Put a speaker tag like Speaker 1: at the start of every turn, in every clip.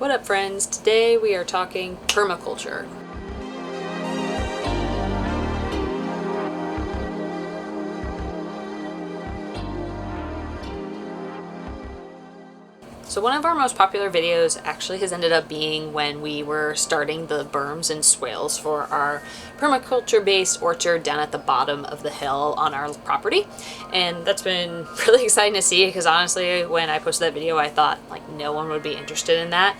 Speaker 1: What up, friends? Today we are talking permaculture. So one of our most popular videos actually has ended up being when we were starting the berms and swales for our permaculture-based orchard down at the bottom of the hill on our property. And that's been really exciting to see because honestly, when I posted that video, I thought like no one would be interested in that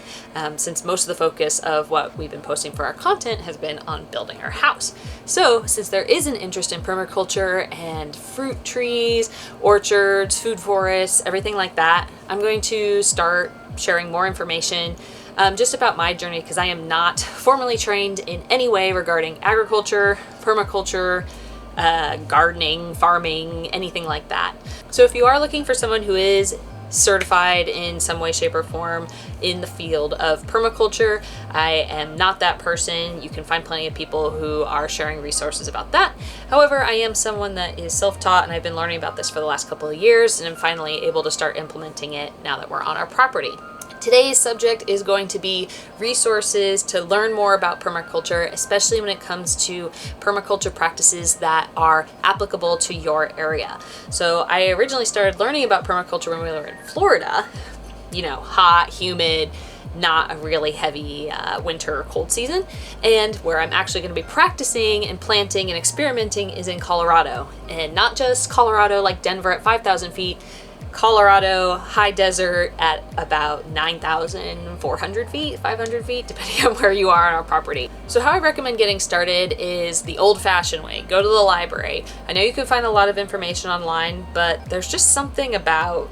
Speaker 1: since most of the focus of what we've been posting for our content has been on building our house. So since there is an interest in permaculture and fruit trees, orchards, food forests, everything like that, I'm going to start sharing more information just about my journey because I am not formally trained in any way regarding agriculture, permaculture, gardening, farming, anything like that. So if you are looking for someone who is certified in some way, shape, or form in the field of permaculture, I am not that person. You can find plenty of people who are sharing resources about that. However, I am someone that is self-taught and I've been learning about this for the last couple of years and I'm finally able to start implementing it now that we're on our property. Today's subject is going to be resources to learn more about permaculture, especially when it comes to permaculture practices that are applicable to your area. So I originally started learning about permaculture when we were in Florida, you know, hot, humid, not a really heavy winter or cold season. And where I'm actually going to be practicing and planting and experimenting is in Colorado. And not just Colorado like Denver at 5,000 feet, Colorado, high desert at about 9,400 feet, 500 feet, depending on where you are on our property. So how I recommend getting started is the old-fashioned way. Go to the library. I know you can find a lot of information online, but there's just something about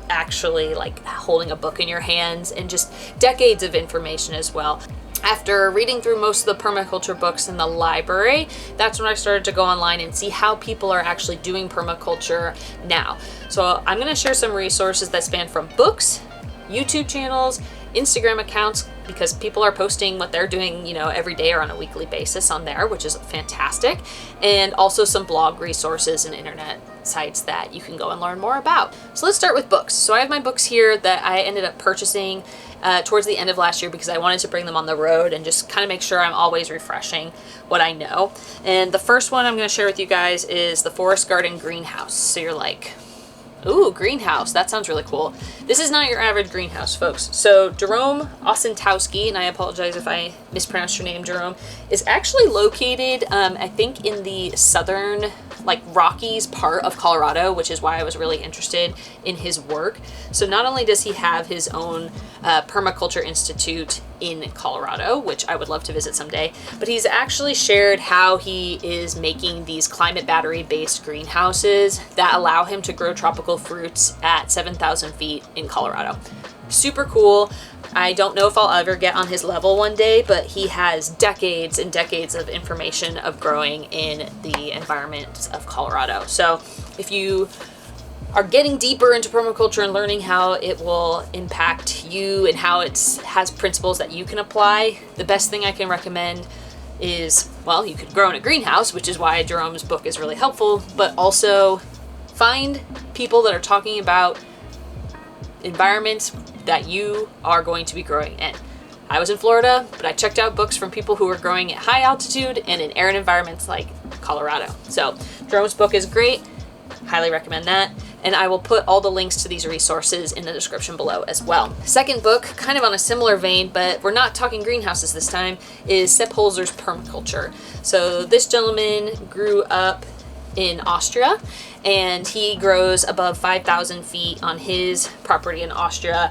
Speaker 1: actually like holding a book in your hands and just decades of information as well. After reading through most of the permaculture books in the library, that's when I started to go online and see how people are actually doing permaculture now. So I'm going to share some resources that span from books, YouTube channels, Instagram accounts, because people are posting what they're doing, you know, every day or on a weekly basis on there, which is fantastic. And also some blog resources and internet sites that you can go and learn more about. So let's start with books. So I have my books here that I ended up purchasing towards the end of last year because I wanted to bring them on the road and just kind of make sure I'm always refreshing what I know. And the first one I'm going to share with you guys is the Forest Garden Greenhouse. So you're like, ooh, greenhouse, that sounds really cool. This is not your average greenhouse, folks. So Jerome Osentowski, and I apologize if I mispronounced your name, Jerome, is actually located, I think, in the southern, like Rockies part of Colorado, which is why I was really interested in his work. So not only does he have his own permaculture institute in Colorado, which I would love to visit someday, but he's actually shared how he is making these climate battery based greenhouses that allow him to grow tropical fruits at 7,000 feet in Colorado. Super cool. I don't know if I'll ever get on his level one day, but he has decades and decades of information of growing in the environment of Colorado. So if you are getting deeper into permaculture and learning how it will impact you and how it has principles that you can apply, the best thing I can recommend is, well, you could grow in a greenhouse, which is why Jerome's book is really helpful, but also find people that are talking about environments that you are going to be growing in. I was in Florida, but I checked out books from people who were growing at high altitude and in arid environments like Colorado. So Jerome's book is great. Highly recommend that. And I will put all the links to these resources in the description below as well. Second book, kind of on a similar vein, but we're not talking greenhouses this time, is Sepp Holzer's Permaculture. So this gentleman grew up in Austria and he grows above 5,000 feet on his property in Austria.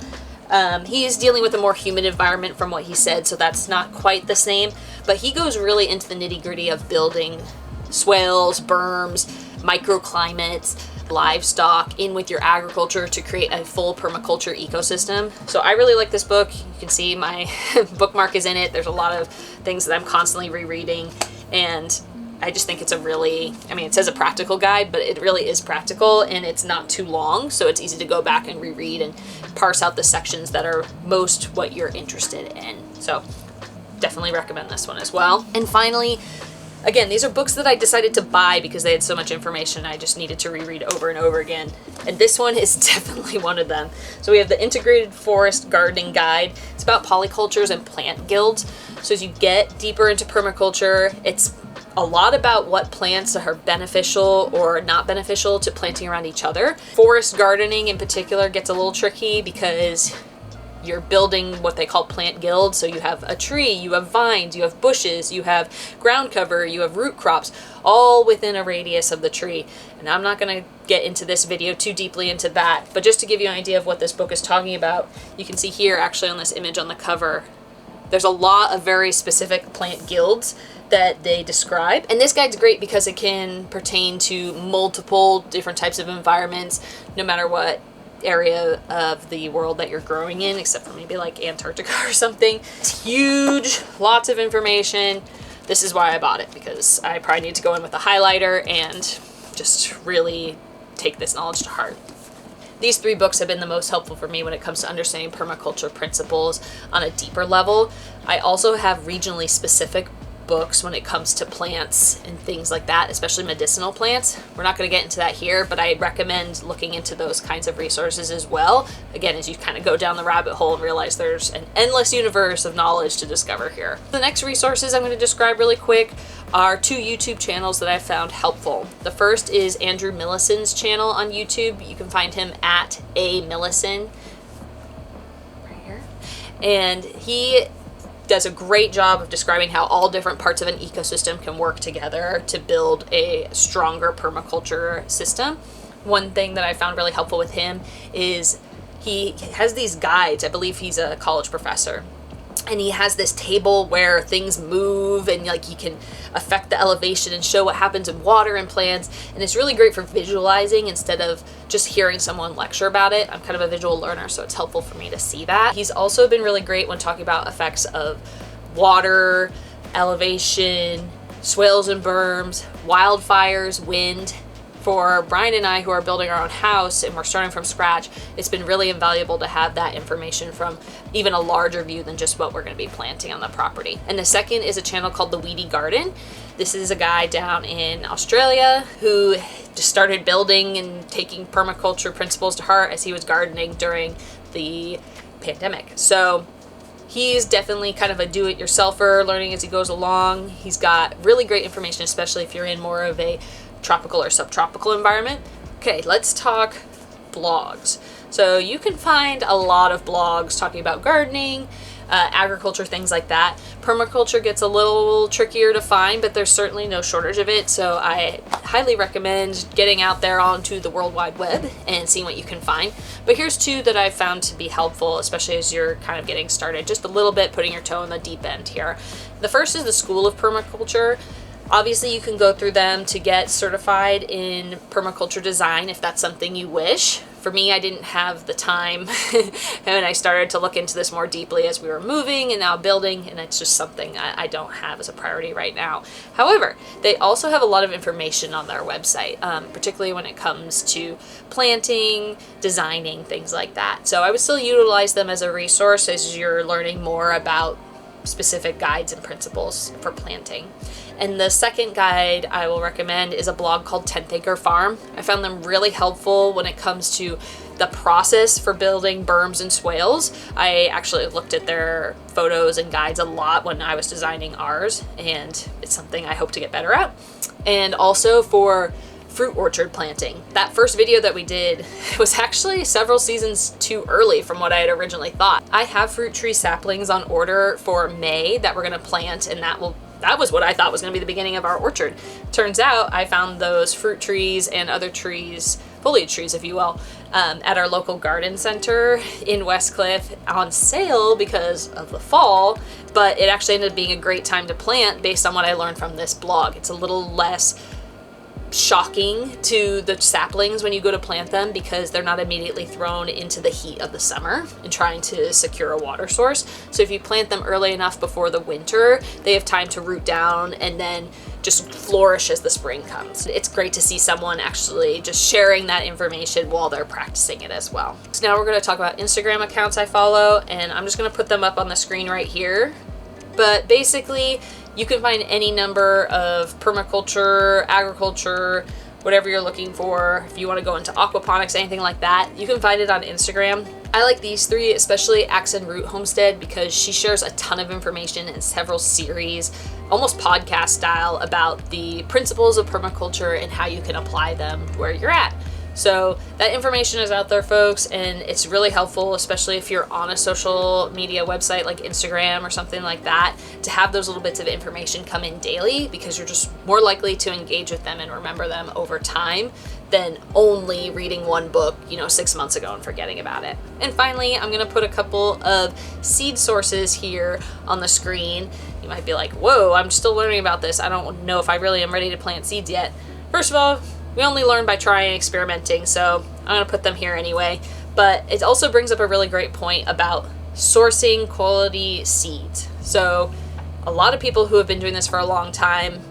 Speaker 1: He is dealing with a more humid environment from what he said, so that's not quite the same, but he goes really into the nitty-gritty of building swales, berms, microclimates, livestock in with your agriculture to create a full permaculture ecosystem. So I really like this book. You can see my bookmark is in it. There's a lot of things that I'm constantly rereading, and I just think it's a really, I mean, it says a practical guide, but it really is practical and it's not too long. So it's easy to go back and reread and parse out the sections that are most what you're interested in. So definitely recommend this one as well. And finally, Again, these are books that I decided to buy because they had so much information I just needed to reread over and over again. And this one is definitely one of them. So we have the Integrated Forest Gardening Guide. It's about polycultures and plant guilds. So as you get deeper into permaculture, it's a lot about what plants are beneficial or not beneficial to planting around each other. Forest gardening in particular gets a little tricky because you're building what they call plant guilds. So you have a tree, you have vines, you have bushes, you have ground cover, you have root crops, all within a radius of the tree. And I'm not going to get into this video too deeply into that, but just to give you an idea of what this book is talking about, you can see here actually on this image on the cover, there's a lot of very specific plant guilds that they describe. And this guide's great because it can pertain to multiple different types of environments, no matter what area of the world that you're growing in, except for maybe like Antarctica or something. It's huge, lots of information. This is why I bought it, because I probably need to go in with a highlighter and just really take this knowledge to heart. These 3 books have been the most helpful for me when it comes to understanding permaculture principles on a deeper level. I also have regionally specific books when it comes to plants and things like that, especially medicinal plants. We're not going to get into that here, but I recommend looking into those kinds of resources as well. Again, as you kind of go down the rabbit hole and realize there's an endless universe of knowledge to discover here. The next resources I'm going to describe really quick are 2 YouTube channels that I found helpful. The first is Andrew Millison's channel on YouTube. You can find him at @Millison right here. And he does a great job of describing how all different parts of an ecosystem can work together to build a stronger permaculture system. One thing that I found really helpful with him is he has these guides. I believe he's a college professor. And he has this table where things move and like he can affect the elevation and show what happens in water and plants. And it's really great for visualizing instead of just hearing someone lecture about it. I'm kind of a visual learner, so it's helpful for me to see that. He's also been really great when talking about effects of water, elevation, swales and berms, wildfires, wind. For Brian and I, who are building our own house and we're starting from scratch, it's been really invaluable to have that information from even a larger view than just what we're going to be planting on the property. And the second is a channel called The Weedy Garden. This is a guy down in Australia who just started building and taking permaculture principles to heart as he was gardening during the pandemic. So he's definitely kind of a do-it-yourselfer, learning as he goes along. He's got really great information, especially if you're in more of a tropical or subtropical environment. Okay, let's talk blogs. So you can find a lot of blogs talking about gardening, agriculture, things like that. Permaculture gets a little trickier to find, but there's certainly no shortage of it. So I highly recommend getting out there onto the World Wide Web and seeing what you can find. But here's 2 that I've found to be helpful, especially as you're kind of getting started, just a little bit putting your toe in the deep end here. The first is the School of Permaculture. Obviously, you can go through them to get certified in permaculture design if that's something you wish. For me, I didn't have the time and I started to look into this more deeply as we were moving and now building, and it's just something I don't have as a priority right now. However, they also have a lot of information on their website, particularly when it comes to planting, designing, things like that. So I would still utilize them as a resource as you're learning more about specific guides and principles for planting. And the second guide I will recommend is a blog called 10th Acre Farm. I found them really helpful when it comes to the process for building berms and swales. I actually looked at their photos and guides a lot when I was designing ours, and it's something I hope to get better at. And also for fruit orchard planting. That first video that we did was actually several seasons too early from what I had originally thought. I have fruit tree saplings on order for May that we're going to plant, and that was what I thought was going to be the beginning of our orchard. Turns out I found those fruit trees and other trees, foliage trees if you will, at our local garden center in Westcliff on sale because of the fall, but it actually ended up being a great time to plant based on what I learned from this blog. It's a little less shocking to the saplings when you go to plant them because they're not immediately thrown into the heat of the summer and trying to secure a water source. So if you plant them early enough before the winter, they have time to root down and then just flourish as the spring comes. It's great to see someone actually just sharing that information while they're practicing it as well. So now we're going to talk about Instagram accounts I follow, and I'm just going to put them up on the screen right here. But basically, You can find any number of permaculture, agriculture, whatever you're looking for. If you want to go into aquaponics, anything like that, you can find it on Instagram. I like these three, especially Root Homestead, because she shares a ton of information in several series, almost podcast style, about the principles of permaculture and how you can apply them where you're at. So that information is out there, folks, and it's really helpful, especially if you're on a social media website like Instagram or something like that, to have those little bits of information come in daily, because you're just more likely to engage with them and remember them over time than only reading one book, 6 months ago and forgetting about it. And finally, I'm going to put a couple of seed sources here on the screen. You might be like, whoa, I'm still learning about this. I don't know if I really am ready to plant seeds yet. First of all, we only learn by trying and experimenting, so I'm going to put them here anyway. But it also brings up a really great point about sourcing quality seeds. So a lot of people who have been doing this for a long time,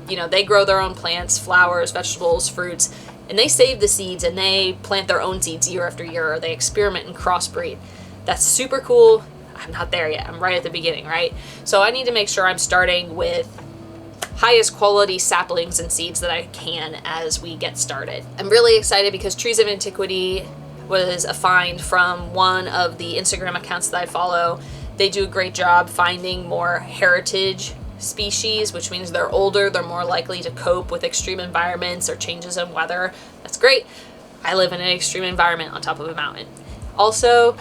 Speaker 1: they grow their own plants, flowers, vegetables, fruits, and they save the seeds and they plant their own seeds year after year, or they experiment and crossbreed. That's super cool. I'm not there yet. I'm right at the beginning, right? So I need to make sure I'm starting with highest quality saplings and seeds that I can as we get started. I'm really excited because Trees of Antiquity was a find from one of the Instagram accounts that I follow. They do a great job finding more heritage species, which means they're older, they're more likely to cope with extreme environments or changes in weather. That's great. I live in an extreme environment on top of a mountain. Also,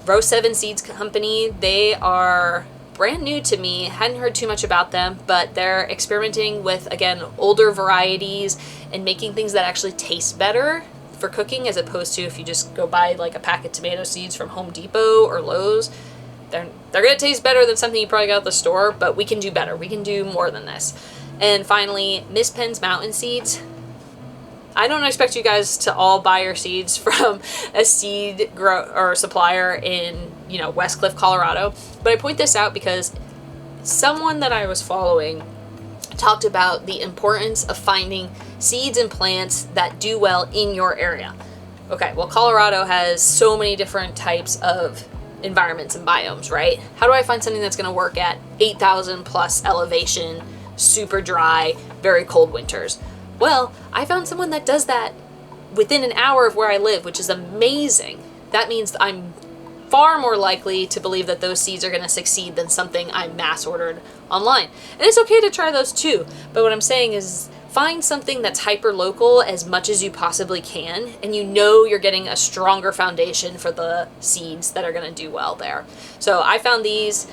Speaker 1: Row 7 Seeds Company, they are brand new to me, hadn't heard too much about them, but they're experimenting with, again, older varieties and making things that actually taste better for cooking, as opposed to if you just go buy like a pack of tomato seeds from Home Depot or Lowe's. They're gonna taste better than something you probably got at the store, but we can do better. We can do more than this. And finally, Miss Penn's Mountain Seeds. I don't expect you guys to all buy your seeds from a seed or supplier in, West Cliff, Colorado. But I point this out because someone that I was following talked about the importance of finding seeds and plants that do well in your area. Okay, well, Colorado has so many different types of environments and biomes, right? How do I find something that's going to work at 8,000 plus elevation, super dry, very cold winters? Well, I found someone that does that within an hour of where I live, which is amazing. That means I'm far more likely to believe that those seeds are going to succeed than something I mass ordered online. And it's okay to try those too, but what I'm saying is find something that's hyper local as much as you possibly can, and you're getting a stronger foundation for the seeds that are going to do well there. So I found these.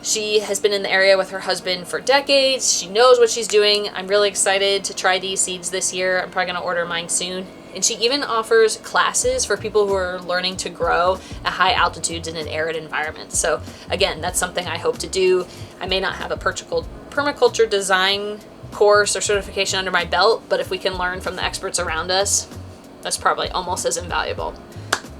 Speaker 1: She has been in the area with her husband for decades. She knows what she's doing. I'm really excited to try these seeds this year. I'm probably going to order mine soon. And she even offers classes for people who are learning to grow at high altitudes in an arid environment. So again, that's something I hope to do. I may not have a permaculture design course or certification under my belt, but if we can learn from the experts around us, that's probably almost as invaluable.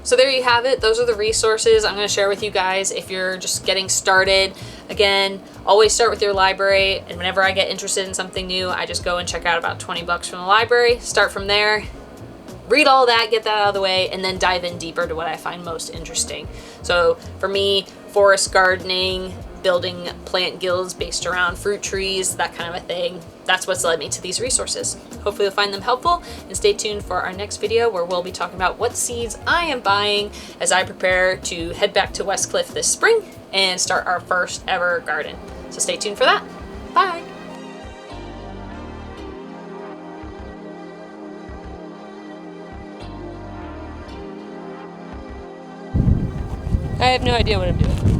Speaker 1: So there you have it. Those are the resources I'm going to share with you guys if you're just getting started. Again, always start with your library, and whenever I get interested in something new, I just go and check out about 20 bucks from the library, start from there, read all that, get that out of the way, and then dive in deeper to what I find most interesting. So for me, forest gardening, building plant guilds based around fruit trees, that kind of a thing, that's what's led me to these resources. Hopefully you'll find them helpful, and stay tuned for our next video where we'll be talking about what seeds I am buying as I prepare to head back to West Cliff this spring and start our first ever garden. So stay tuned for that. Bye! I have no idea what I'm doing.